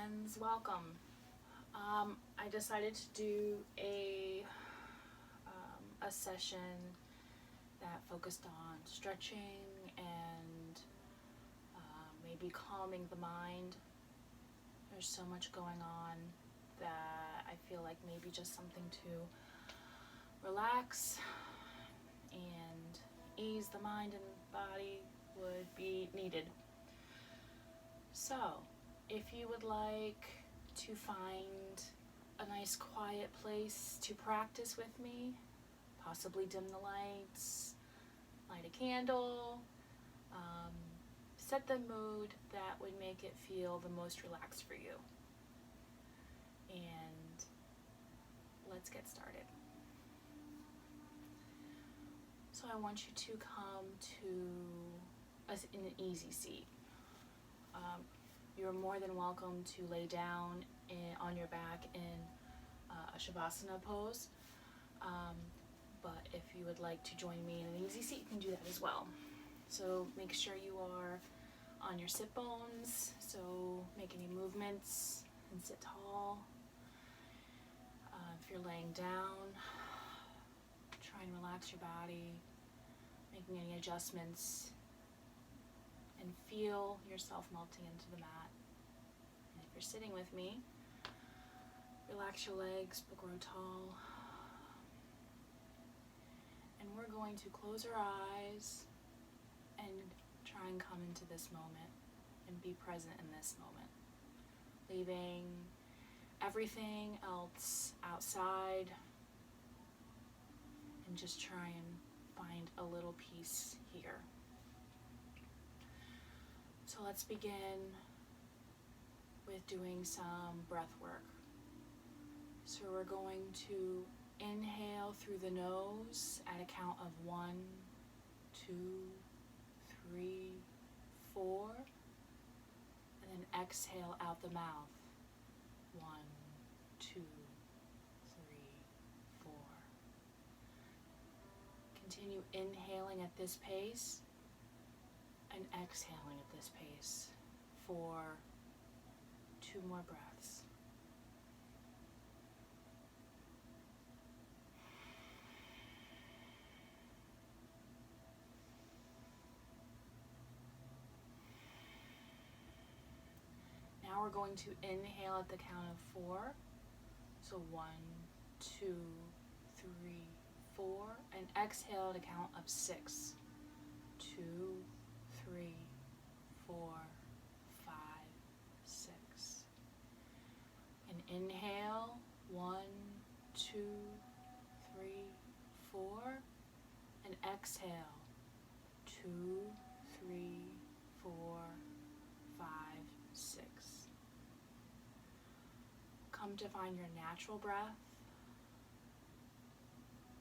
friends, welcome. I decided to do a session that focused on stretching and maybe calming the mind. There's so much going on that I feel like maybe just something to relax and ease the mind and body would be needed. So, if you would like to find a nice quiet place to practice with me, possibly dim the lights, light a candle, set the mood that would make it feel the most relaxed for you. And let's get started. So I want you to come to us in an easy seat. You're more than welcome to lay down on your back in a Shavasana pose. But if you would like to join me in an easy seat, you can do that as well. So make sure you are on your sit bones, so make any movements and sit tall. If you're laying down, try and relax your body, making any adjustments, and feel yourself melting into the mat. And if you're sitting with me, relax your legs but grow tall. And we're going to close our eyes and try and come into this moment and be present in this moment, leaving everything else outside and just try and find a little peace here. So let's begin with doing some breath work. So we're going to inhale through the nose at a count of 1, 2, 3, 4, and then exhale out the mouth. 1, 2, 3, 4. Continue inhaling at this pace and exhaling at this pace for 2 more breaths. Now we're going to inhale at the count of 4. So 1, 2, 3, 4, and exhale at a count of 6. 2, 3, 4, 5, 6. And inhale, 1, 2, 3, 4, and exhale, 2, 3, 4, 5, 6. Come to find your natural breath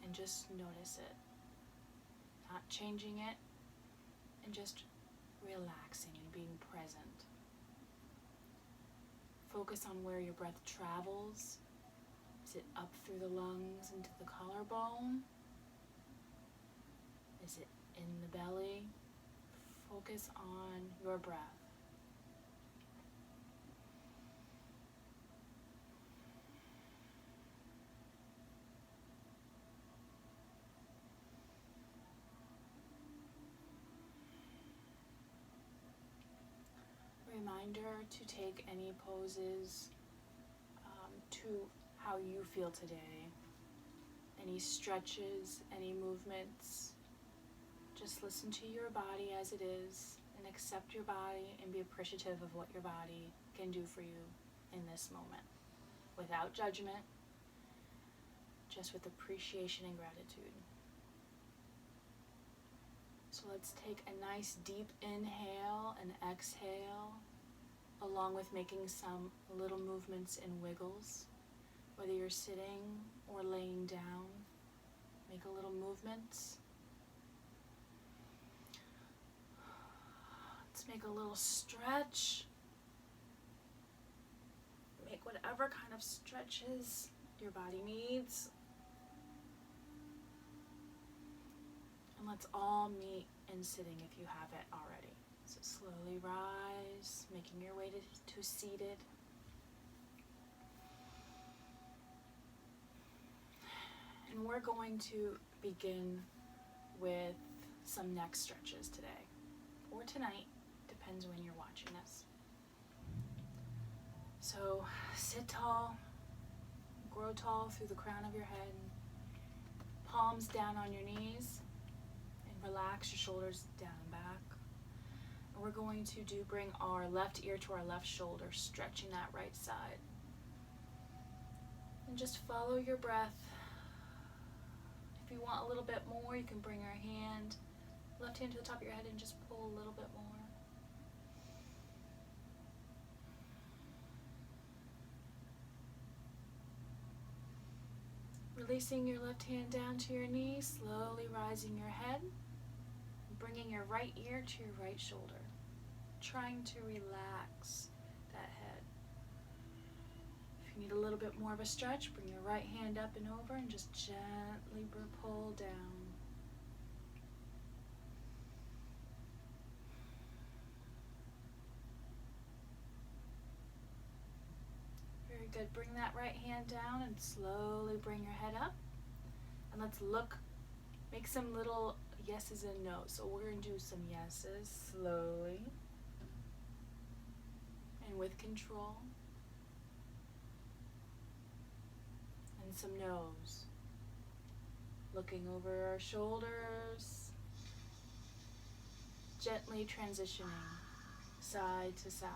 and just notice it, not changing it, and just relaxing and being present. Focus on where your breath travels. Is it up through the lungs into the collarbone? Is it in the belly? Focus on your breath. Reminder to take any poses to how you feel today. Any stretches, any movements. Just listen to your body as it is and accept your body and be appreciative of what your body can do for you in this moment. Without judgment, just with appreciation and gratitude. So let's take a nice deep inhale and exhale, along with making some little movements and wiggles. Whether you're sitting or laying down, make a little movements. Let's make a little stretch. Make whatever kind of stretches your body needs. And let's all meet in sitting if you have it already. So slowly rise, making your way to seated. And we're going to begin with some neck stretches today, or tonight, depends when you're watching this. So sit tall, grow tall through the crown of your head, palms down on your knees, and relax your shoulders down and back. And we're going to bring our left ear to our left shoulder, stretching that right side. And just follow your breath. If you want a little bit more, you can bring your left hand to the top of your head and just pull a little bit more. Releasing your left hand down to your knee, slowly rising your head, bringing your right ear to your right shoulder, trying to relax that head. If you need a little bit more of a stretch, bring your right hand up and over and just gently pull down. Very good. Bring that right hand down and slowly bring your head up. And let's make some little yeses and nos. So we're going to do some yeses slowly and with control. And some nos. Looking over our shoulders. Gently transitioning side to side.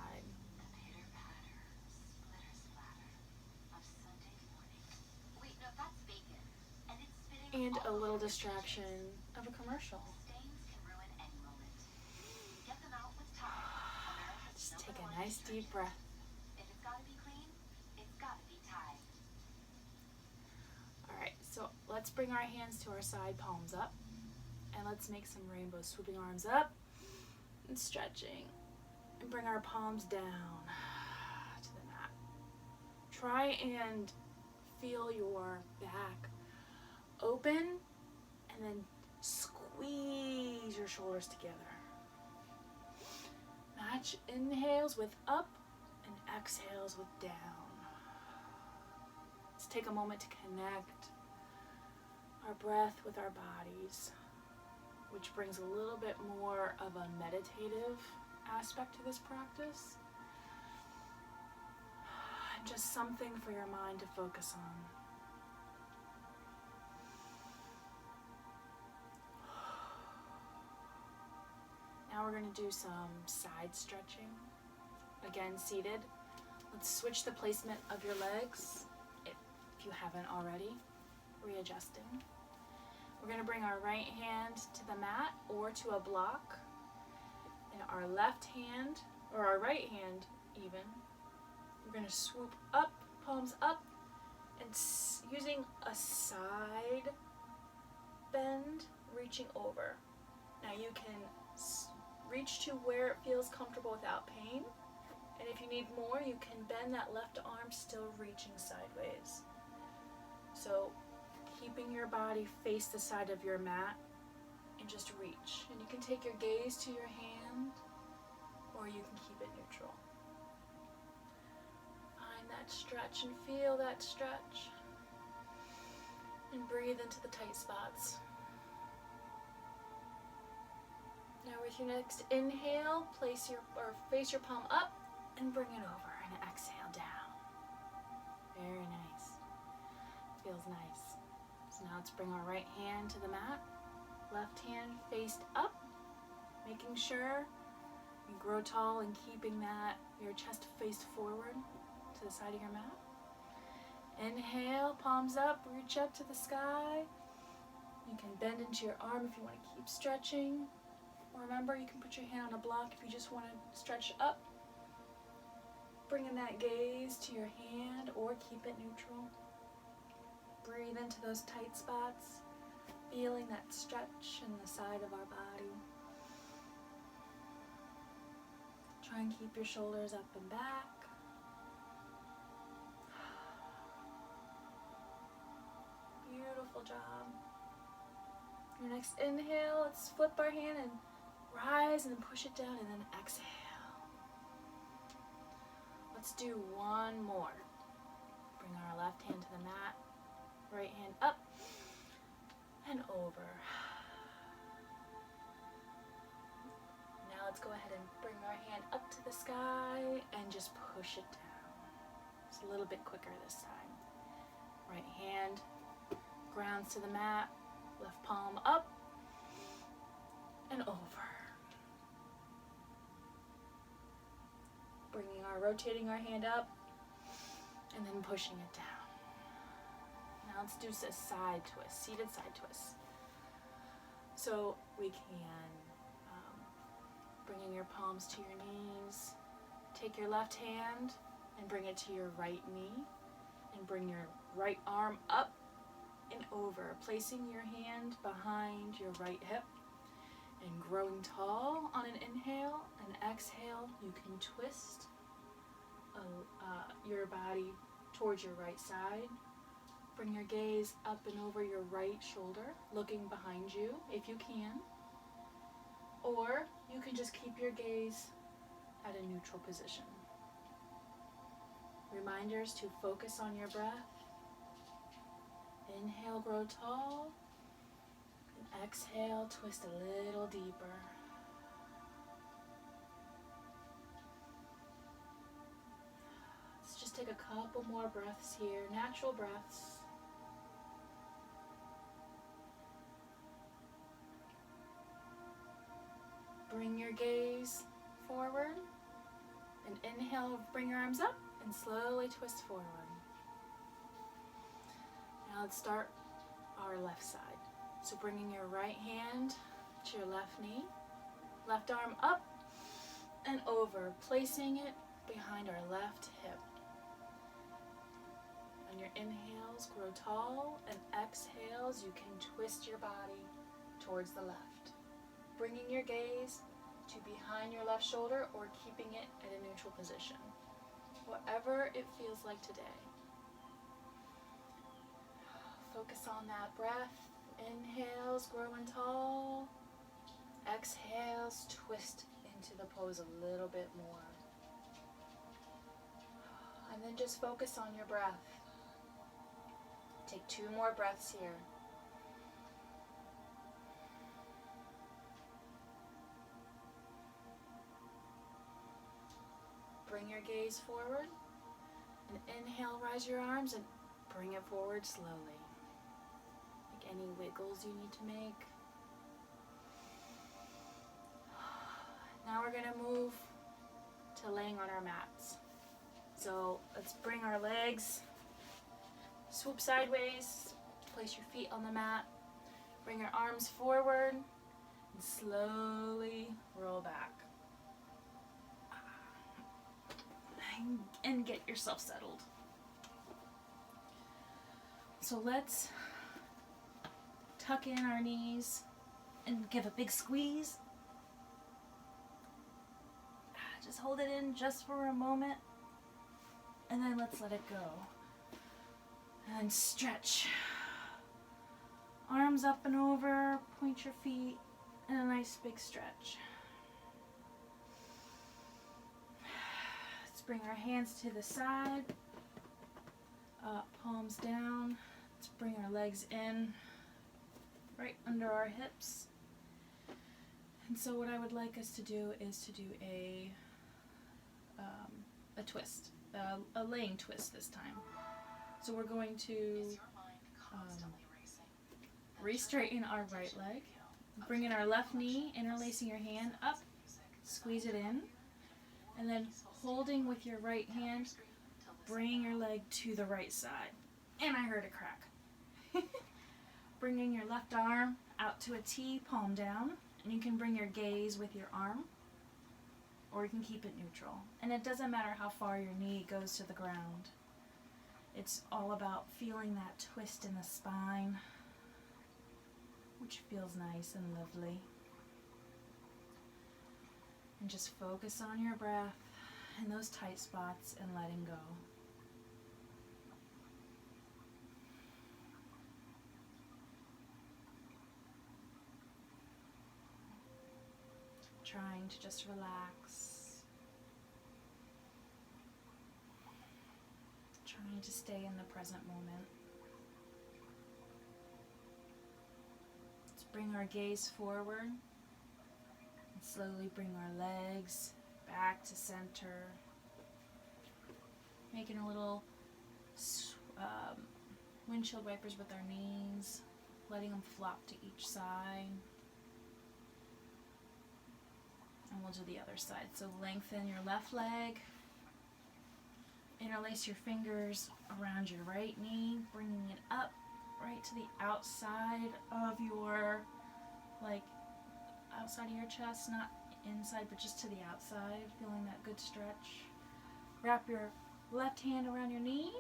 And a little distraction of a commercial. Just take a nice deep breath. Alright, so let's bring our hands to our side, palms up. And let's make some rainbows, swooping arms up and stretching. And bring our palms down to the mat. Try and feel your back open and then squeeze your shoulders together. Match inhales with up and exhales with down. Let's take a moment to connect our breath with our bodies, which brings a little bit more of a meditative aspect to this practice. And just something for your mind to focus on. Now we're going to do some side stretching. Again, seated. Let's switch the placement of your legs if you haven't already. Readjusting. We're going to bring our right hand to the mat or to a block. And our left hand, or our right hand even, we're going to swoop up, palms up, and using a side bend, reaching over. Now you can reach to where it feels comfortable without pain. And if you need more, you can bend that left arm, still reaching sideways. So keeping your body face the side of your mat and just reach. And you can take your gaze to your hand or you can keep it neutral. Find that stretch and feel that stretch. And breathe into the tight spots. Now with your next inhale, face your palm up and bring it over and exhale down. Very nice. Feels nice. So now let's bring our right hand to the mat. Left hand faced up, making sure you grow tall and keeping your chest faced forward to the side of your mat. Inhale, palms up, reach up to the sky. You can bend into your arm if you want to keep stretching. Remember, you can put your hand on a block if you just want to stretch up. Bringing that gaze to your hand or keep it neutral. Breathe into those tight spots, feeling that stretch in the side of our body. Try and keep your shoulders up and back. Beautiful job. Your next inhale, let's flip our hand and rise and then push it down and then exhale. Let's do one more. Bring our left hand to the mat, right hand up, and over. Now let's go ahead and bring our hand up to the sky and just push it down. It's a little bit quicker this time. Right hand grounds to the mat, left palm up and over. Rotating our hand up and then pushing it down. Now let's do a side twist, seated side twist. So we can, bringing your palms to your knees, take your left hand and bring it to your right knee and bring your right arm up and over, placing your hand behind your right hip and growing tall on an inhale. And exhale, you can twist your body towards your right side. Bring your gaze up and over your right shoulder, looking behind you if you can. Or you can just keep your gaze at a neutral position. Reminders to focus on your breath. Inhale, grow tall. And exhale, twist a little deeper. Let's just take a couple more breaths here, natural breaths. Bring your gaze forward and inhale, bring your arms up and slowly twist forward. Now let's start our left side. So bringing your right hand to your left knee, left arm up and over, placing it behind our left hip. On your inhales, grow tall, and exhales, you can twist your body towards the left. Bringing your gaze to behind your left shoulder or keeping it at a neutral position. Whatever it feels like today. Focus on that breath. Inhales, growing tall. Exhales, twist into the pose a little bit more. And then just focus on your breath. Take 2 more breaths here. Bring your gaze forward and inhale, rise your arms and bring it forward slowly. Make any wiggles you need to make. Now we're going to move to laying on our mats. So let's bring our legs, swoop sideways, place your feet on the mat, bring your arms forward and slowly roll back. And get yourself settled. So let's tuck in our knees and give a big squeeze. Just hold it in just for a moment and then let's let it go. And stretch. Arms up and over, point your feet, and a nice big stretch. Bring our hands to the side, palms down. Let's bring our legs in, right under our hips. And so what I would like us to do is to do a twist, a laying twist this time. So we're going to re-straighten our right leg, bring in our left knee, interlacing your hand up, squeeze it in, and then holding with your right hand, bring your leg to the right side. And I heard a crack. Bringing your left arm out to a T, palm down. And you can bring your gaze with your arm, or you can keep it neutral. And it doesn't matter how far your knee goes to the ground. It's all about feeling that twist in the spine, which feels nice and lovely. And just focus on your breath in those tight spots and letting go. Trying to just relax. Trying to stay in the present moment. bring our gaze forward and slowly bring our legs back to center. Making a little windshield wipers with our knees, letting them flop to each side. And we'll do the other side. So lengthen your left leg. Interlace your fingers around your right knee, bringing it up right to the outside of your, outside of your chest, not inside, but just to the outside, feeling that good stretch. Wrap your left hand around your knee,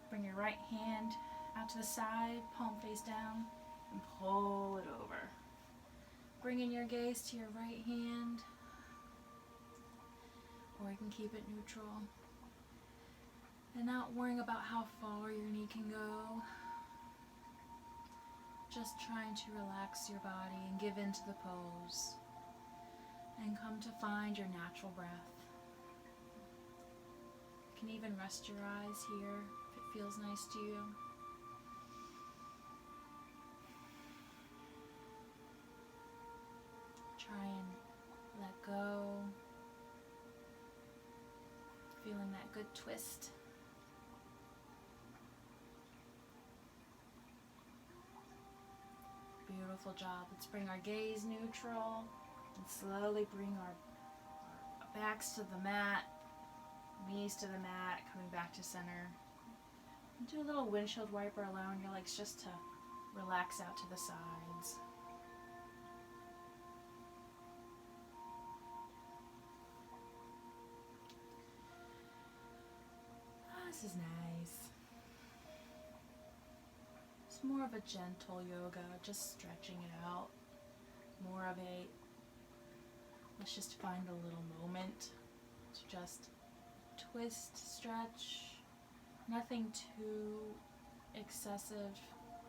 bring your right hand out to the side, palm face down, and pull it over. Bringing your gaze to your right hand, or you can keep it neutral. And not worrying about how far your knee can go. Just trying to relax your body and give into the pose. And come to find your natural breath. You can even rest your eyes here if it feels nice to you. Try and let go. Feeling that good twist. Beautiful job. Let's bring our gaze neutral and slowly bring our backs to the mat, knees to the mat, coming back to center. And do a little windshield wiper, allowing your legs just to relax out to the sides. This is nice. It's more of a gentle yoga, just stretching it out. More of a, let's just find a little moment to just twist, stretch. Nothing too excessive,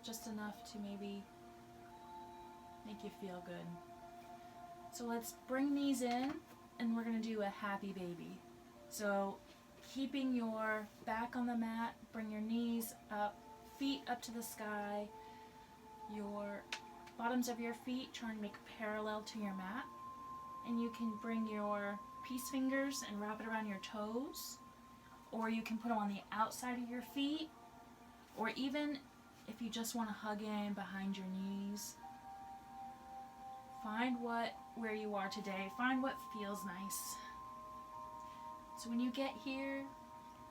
just enough to maybe make you feel good. So let's bring these in, and we're going to do a happy baby. So keeping your back on the mat, bring your knees up, feet up to the sky, your bottoms of your feet trying to make parallel to your mat, and you can bring your peace fingers and wrap it around your toes, or you can put them on the outside of your feet, or even if you just want to hug in behind your knees. Find where you are today, find what feels nice. So when you get here,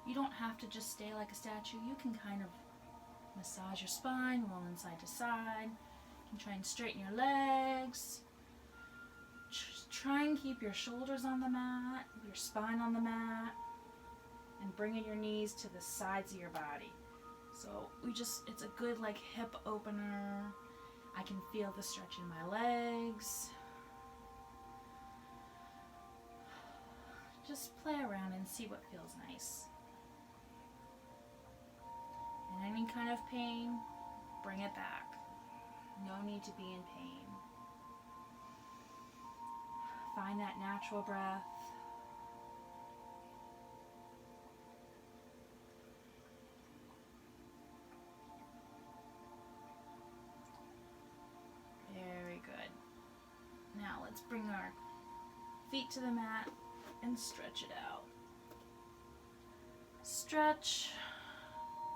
you don't have to just stay like a statue. You can kind of massage your spine, rolling side to side. You can try and straighten your legs. Try and keep your shoulders on the mat, your spine on the mat, and bringing your knees to the sides of your body. So it's a good hip opener. I can feel the stretch in my legs. Just play around and see what feels nice. And any kind of pain, bring it back. No need to be in pain. Find that natural breath. Very good. Now let's bring our feet to the mat and stretch it out. Stretch.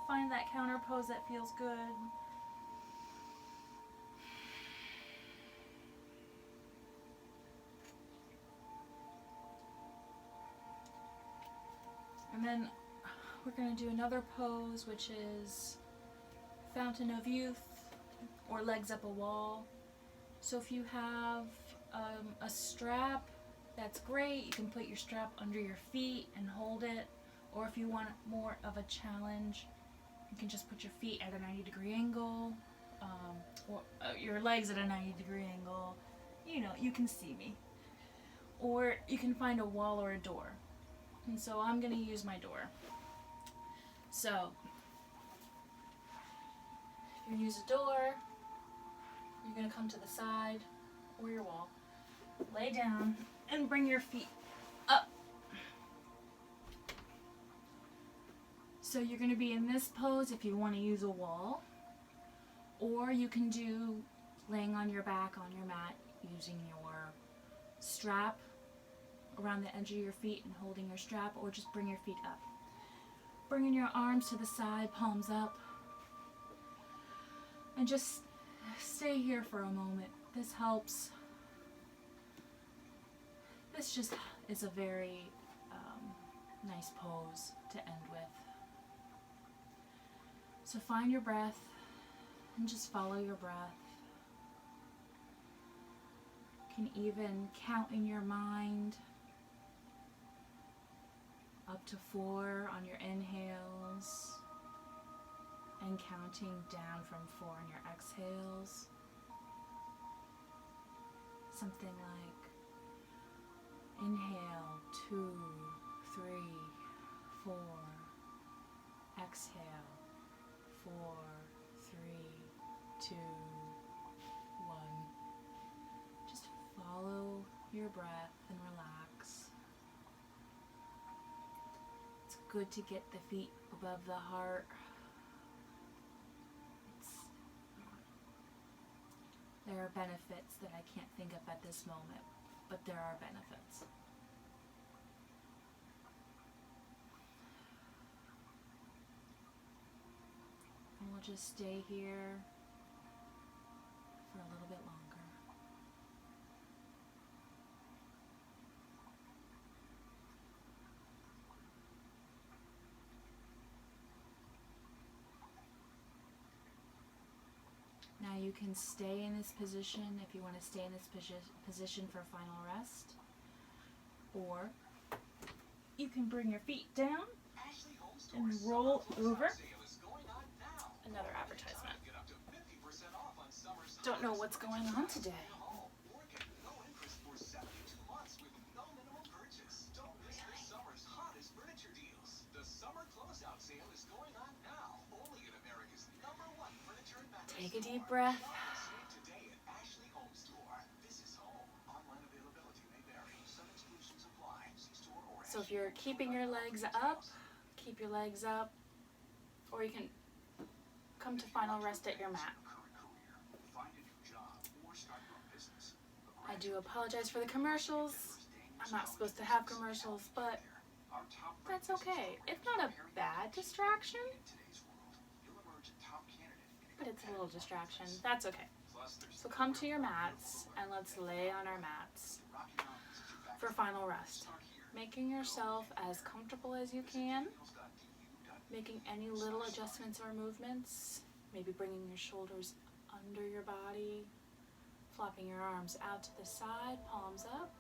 Find that counter pose that feels good. And then we're going to do another pose, which is Fountain of Youth, or legs up a wall. So if you have a strap, that's great. You can put your strap under your feet and hold it. Or if you want more of a challenge, you can just put your feet at a 90-degree angle, or your legs at a 90-degree angle. You can see me. Or you can find a wall or a door. And so I'm going to use my door. So, if you use a door, you're going to come to the side or your wall. Lay down and bring your feet up. So you're going to be in this pose if you want to use a wall, or you can do laying on your back on your mat, using your strap around the edge of your feet and holding your strap, or just bring your feet up. Bringing your arms to the side, palms up, and just stay here for a moment. This helps. This just is a very nice pose to end with. So find your breath and just follow your breath. You can even count in your mind up to 4 on your inhales and counting down from 4 on your exhales. Something like inhale 2, 3, 4, exhale 4, 3, 2, 1. Just follow your breath and relax. It's good to get the feet above the heart. There are benefits that I can't think of at this moment, but there are benefits. And we'll just stay here for a little bit longer. Now you can stay in this position if you want to stay in this position for final rest, or you can bring your feet down and roll over. Another advertisement. Don't know what's going on today. Take a deep breath. So if you're keeping your legs up, keep your legs up, or you can come to final rest at your mat. I do apologize for the commercials. I'm not supposed to have commercials, but that's okay. It's not a bad distraction, but it's a little distraction. That's okay. So come to your mats and let's lay on our mats for final rest. Making yourself as comfortable as you can. Making any little adjustments or movements. Maybe bringing your shoulders under your body. Flopping your arms out to the side, palms up.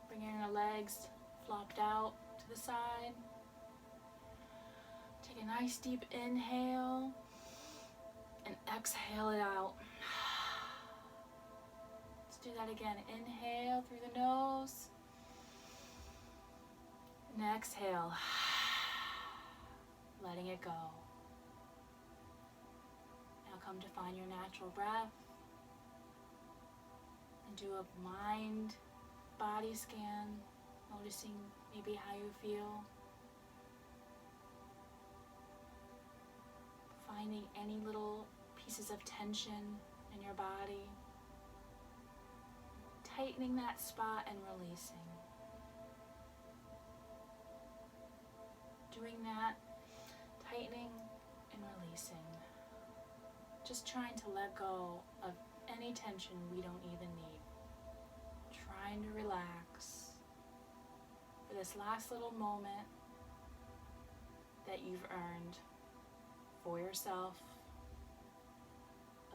Bringing your legs flopped out to the side. Take a nice deep inhale and exhale it out. Let's do that again. Inhale through the nose and exhale, letting it go. Now come to find your natural breath and do a mind body scan, noticing maybe how you feel. Finding any little pieces of tension in your body. Tightening that spot and releasing. Doing that, tightening and releasing. Just trying to let go of any tension we don't even need. Trying to relax for this last little moment that you've earned for yourself.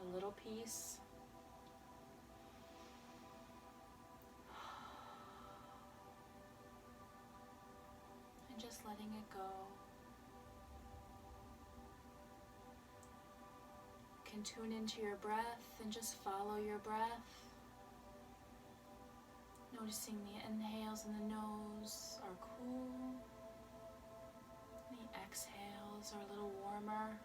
A little peace. And just letting it go. You can tune into your breath and just follow your breath. Noticing the inhales in the nose are cool. The exhales are a little warmer.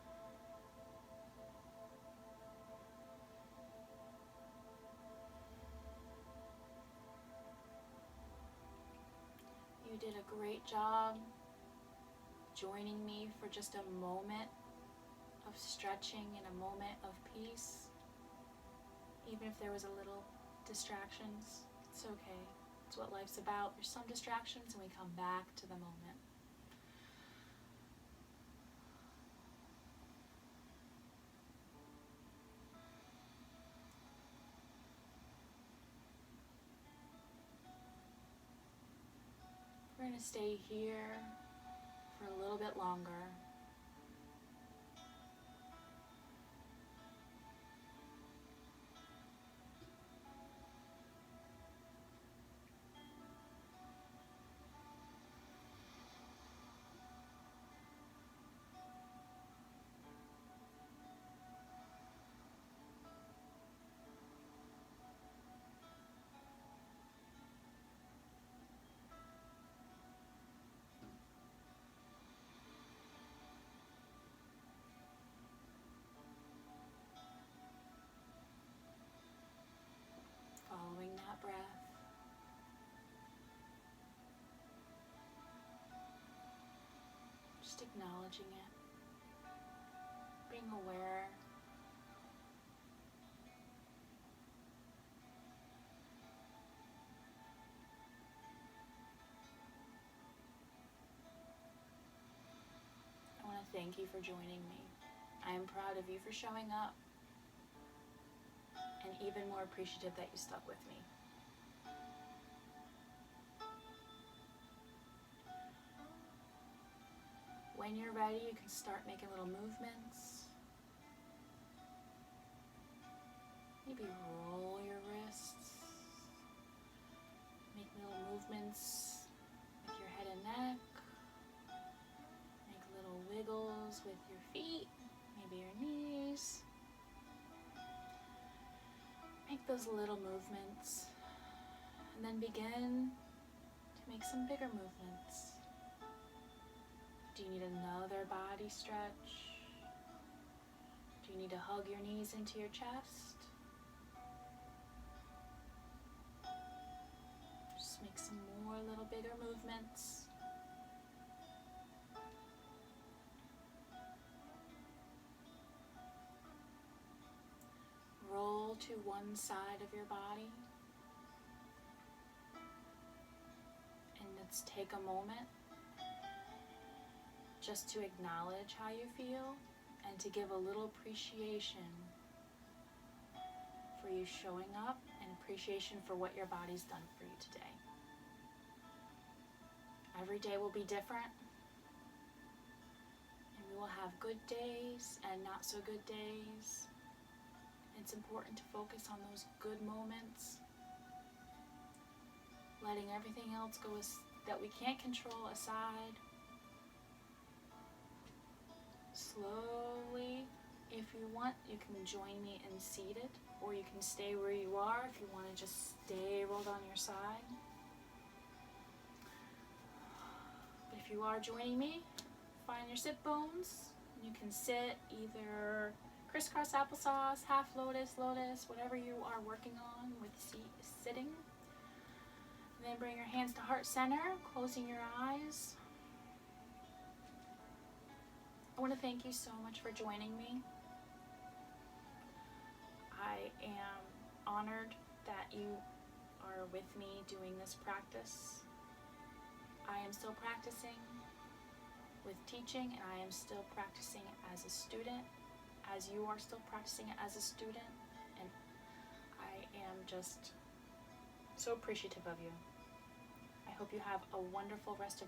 You did a great job joining me for just a moment of stretching and a moment of peace. Even if there was a little distractions, it's okay. It's what life's about. There's some distractions and we come back to the moment. We're going to stay here for a little bit longer. Following that breath. Just acknowledging it. Being aware. I want to thank you for joining me. I am proud of you for showing up, and even more appreciative that you stuck with me. When you're ready, you can start making little movements. Maybe roll your wrists. Make little movements with your head and neck. Make little wiggles with your feet, maybe your knees. Make those little movements, and then begin to make some bigger movements. Do you need another body stretch? Do you need to hug your knees into your chest? Just make some more little bigger movements. Roll to one side of your body. And let's take a moment just to acknowledge how you feel and to give a little appreciation for you showing up and appreciation for what your body's done for you today. Every day will be different, and we will have good days and not so good days. It's important to focus on those good moments, letting everything else go that we can't control aside. Slowly, if you want, you can join me in seated, or you can stay where you are if you want to just stay rolled on your side. But if you are joining me, find your sit bones. You can sit either crisscross applesauce, half lotus, whatever you are working on with sitting. And then bring your hands to heart center, closing your eyes. I want to thank you so much for joining me. I am honored that you are with me doing this practice. I am still practicing with teaching, and I am still practicing as a student, as you are still practicing as a student, and I am just so appreciative of you. I hope you have a wonderful rest of